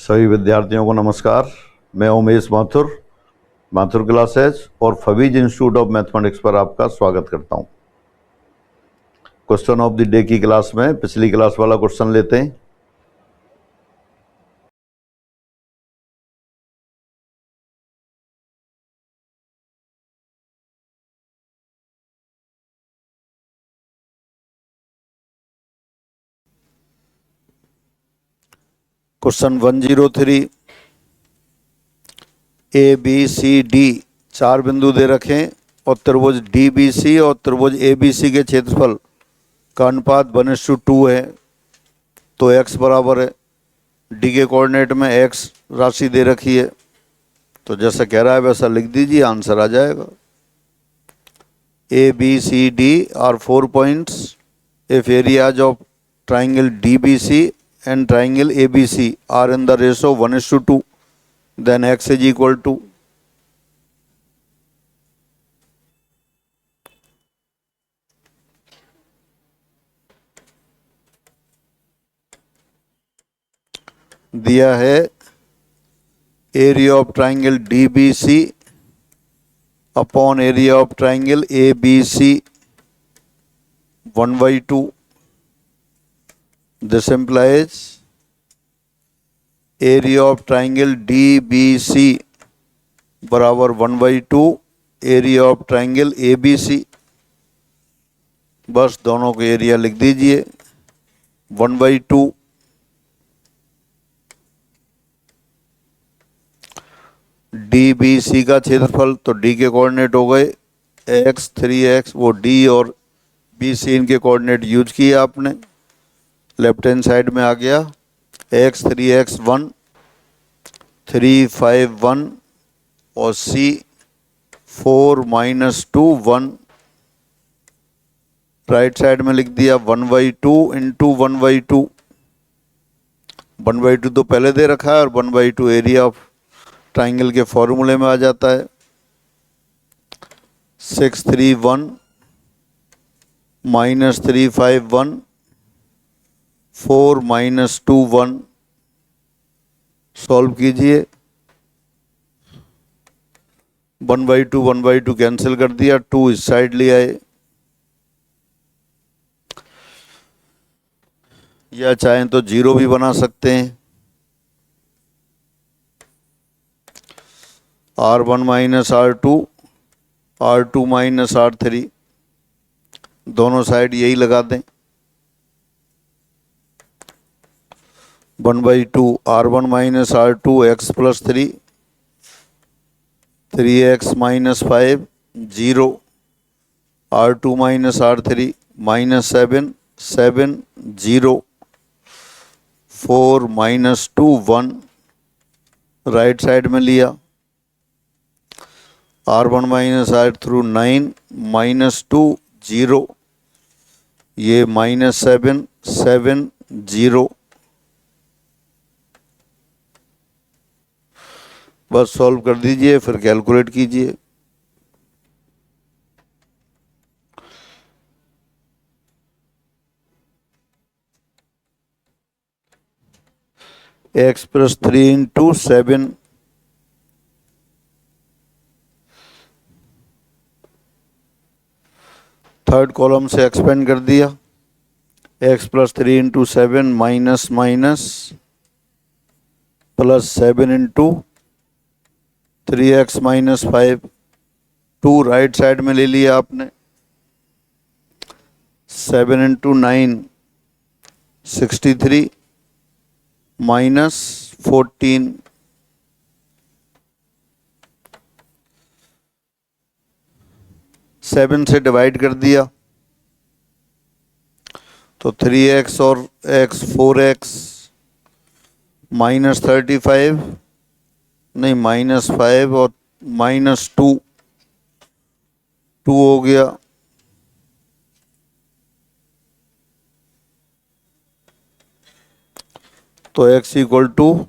सभी विद्यार्थियों को नमस्कार। मैं उमेश माथुर, माथुर क्लासेस और फवीज इंस्टीट्यूट ऑफ मैथमेटिक्स पर आपका स्वागत करता हूं। क्वेश्चन ऑफ द डे की क्लास में पिछली क्लास वाला क्वेश्चन लेते हैं। Question 103, A B C D चार बिंदु दे रखें और त्रिभुज डी बी सी और त्रिभुज ए बी सी के क्षेत्रफल का अनुपात 1:2 है। तो x बराबर है, डी के कोऑर्डिनेट में x राशि दे रखी है, तो जैसा कह रहा है वैसा लिख दीजिए, आंसर आ जाएगा। A B C D are 4 points if areas of triangle DBC and triangle ABC are in the ratio 1:2, then x is equal to दिया है area of triangle DBC upon area of triangle ABC 1/2. This implies area of triangle DBC बराबर 1/2 area of triangle ABC। बस दोनों को area लिख दीजिए 1/2। DBC का क्षेत्रफल, तो D के कोऑर्डिनेट हो गए x 3x, वो D और BC इनके कोऑर्डिनेट यूज किए आपने, लेफ्ट हैंड साइड में आ गया x 3x 1 3 5 1 और C 4 - 2 1। राइट साइड में लिख दिया 1/2 इंटू 1/2। 1/2 तो पहले दे रखा है और 1/2 एरिया ऑफ ट्राइंगल के फॉर्मूले में आ जाता है। 6 3 1 -3 5 1 4 - 2 1। सॉल्व कीजिए, 1/2 कैंसिल कर दिया, 2 इस साइड ले आए, या चाहें तो 0 भी बना सकते हैं। R1 - R2 R2 - R3 दोनों साइड यही लगा दें। 1/2 R1 - R2 x + 3 3x - 5 0 R2 - R3 -7 7 0 4 - 2 1। Right side में लिया R1 - R3 9 -2 0, ये -7 7 0। बस सॉल्व कर दीजिए, फिर कैलकुलेट कीजिए। x + 3 × 7 थर्ड कॉलम से एक्सपेंड कर दिया। x + 3 × 7 minus plus 7 × 3x - 5 2 right side में ले लिया आपने। 7 × 9 63 -14 7 से डिवाइड कर दिया तो 3x और x 4x -35 नहीं -5 और -2 2 हो गया। तो x =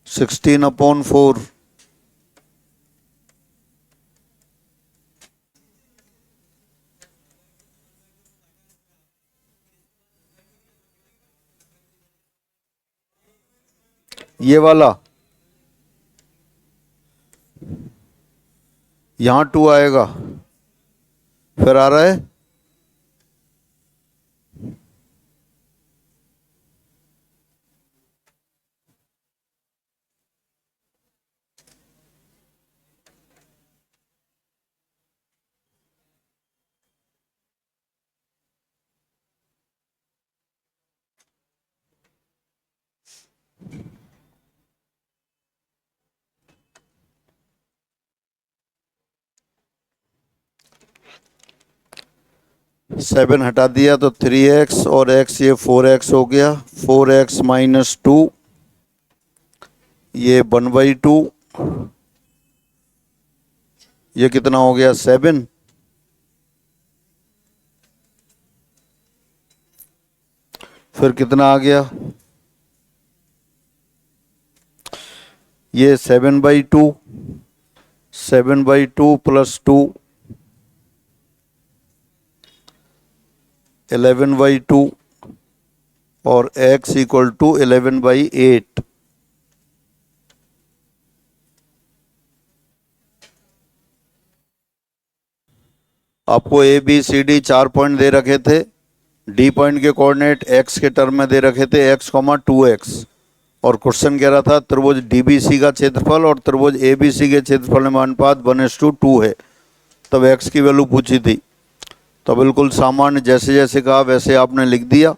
16/4। ये वाला यहाँ 2 आएगा, फिर आ रहा है सेवन हटा दिया तो 3x और x, ये 4x हो गया। 4x माइनस 2, ये 1/2, ये कितना हो गया 7। फिर कितना आ गया, ये 7/2, 7/2 प्लस 2 11/2 और x इक्वल टू 11/8। आपको A B C D 4 point दे रखे थे। डी पॉइंट के कोऑर्डिनेट x के टर्म में दे रखे थे x, 2x, और क्वेश्चन कह रहा था त्रिभुज डीबीसी का क्षेत्रफल और त्रिभुज एबीसी के क्षेत्रफल में अनुपात 1:2 है। तब x की वैल्यू पूछी थी। तो बिल्कुल सामान्य जैसे जैसे कहा वैसे आपने लिख दिया।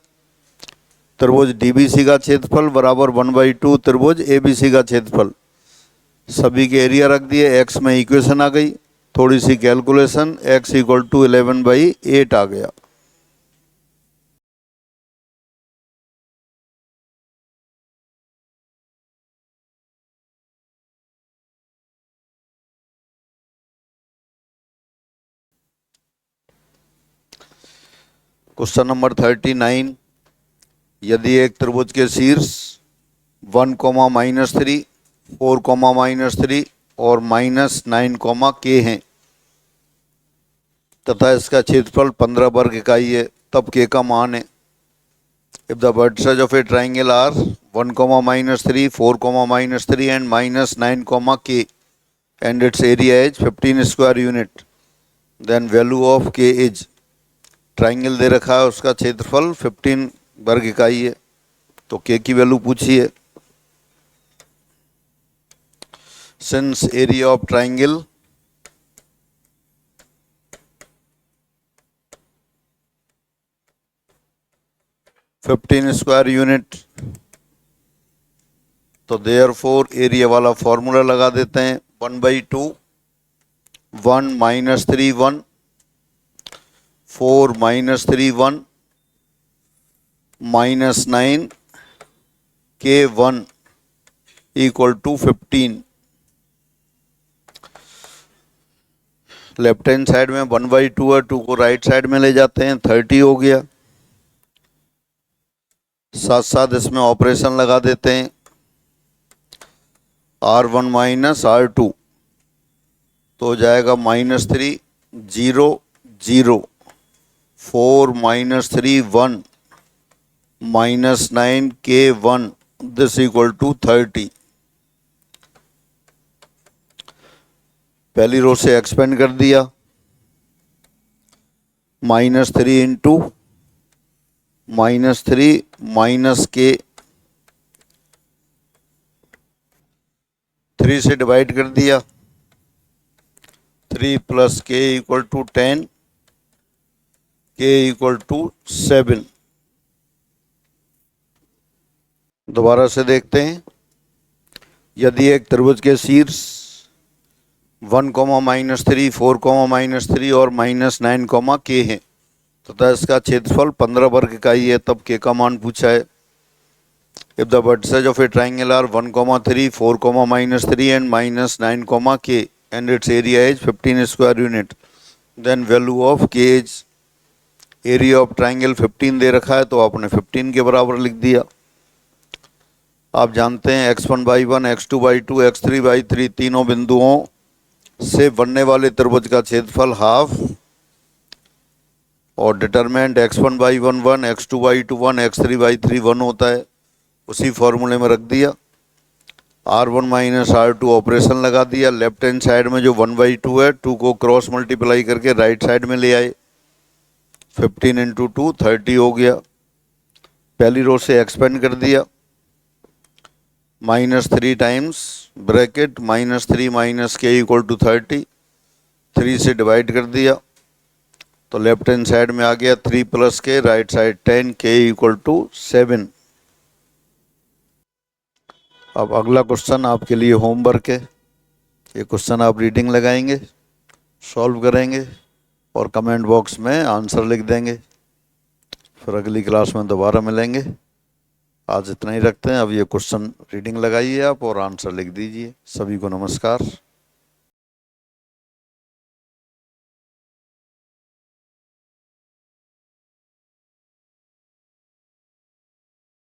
त्रिभुज डीबीसी का क्षेत्रफल बराबर 1/2 त्रिभुज एबीसी का क्षेत्रफल। सभी के एरिया रख दिए, x में इक्वेशन आ गई, थोड़ी सी कैलकुलेशन, x इक्वल टू 11/8 आ गया। क्वेश्चन नंबर 39, यदि एक त्रिभुज के शीर्ष 1, -3, 4, -3 और -9, k हैं तथा इसका क्षेत्रफल 15 वर्ग इकाई है, तब k का मान है। If the vertices of a triangle are 1, -3, 4, -3 and -9, k and its area is 15 square unit, then value of k is। Triangle दे रखा है, उसका क्षेत्रफल 15 वर्ग इकाई है, तो k की वैल्यू पूछी है। Since area of triangle square unit, तो देयरफॉर एरिया वाला फॉर्मूला लगा देते हैं। 1/2, 1 -3 1, 4 -3 1, -9 k 1 equal to 15। Left hand side में 1/2 है, 2 को राइट साइड में ले जाते हैं, 30 हो गया। साथ साथ इसमें ऑपरेशन लगा देते हैं, R1 माइनस R2, तो हो जाएगा -3 0 0, 4 -3 1, -9 k 1, दिस इक्वल टू 30। पहली रो से एक्सपेंड कर दिया, -3 इंटू -3 माइनस के 3 से डिवाइड कर दिया, 3 + k equal to 10, k equal to 7। दोबारा से देखते हैं, यदि एक त्रिभुज के शीर्ष 1, -3, 4, -3 और -9, k है तथा इसका क्षेत्रफल 15 वर्ग इकाई है, तब k का मान पूछा है। If the vertices of a triangle are 1, 3, 4, -3 and -9, k and its area is 15 square unit, then value of k is। Area of triangle 15 दे रखा है, तो आपने 15 के बराबर लिख दिया। आप जानते हैं x1/1, x2/2, x3/3 तीनों बिंदुओं से बनने वाले त्रिभुज का क्षेत्रफल हाफ, और डिटरमिनेंट x1/1 1, x2/2 1, x3/3 1 होता है, उसी फॉर्मूले में रख दिया। R1 माइनस R2 ऑपरेशन लगा दिया। लेफ्ट हैंड साइड में जो 1/2 है, 2 को क्रॉस मल्टीप्लाई करके राइट साइड में ले आए। 15 इंटू 2 30 हो गया। पहली रो से एक्सपेंड कर दिया। -3 टाइम्स ब्रैकेट -3 माइनस के इक्वल टू 30, 3 से डिवाइड कर दिया तो लेफ्ट हैंड साइड में आ गया 3 प्लस के, राइट साइड 10, के इक्वल टू 7। अब अगला क्वेश्चन आपके लिए होमवर्क है। ये क्वेश्चन आप रीडिंग लगाएंगे, सॉल्व करेंगे और कमेंट बॉक्स में आंसर लिख देंगे। फिर अगली क्लास में दोबारा मिलेंगे। आज इतना ही रखते हैं। अब ये क्वेश्चन रीडिंग लगाइए आप और आंसर लिख दीजिए। सभी को नमस्कार।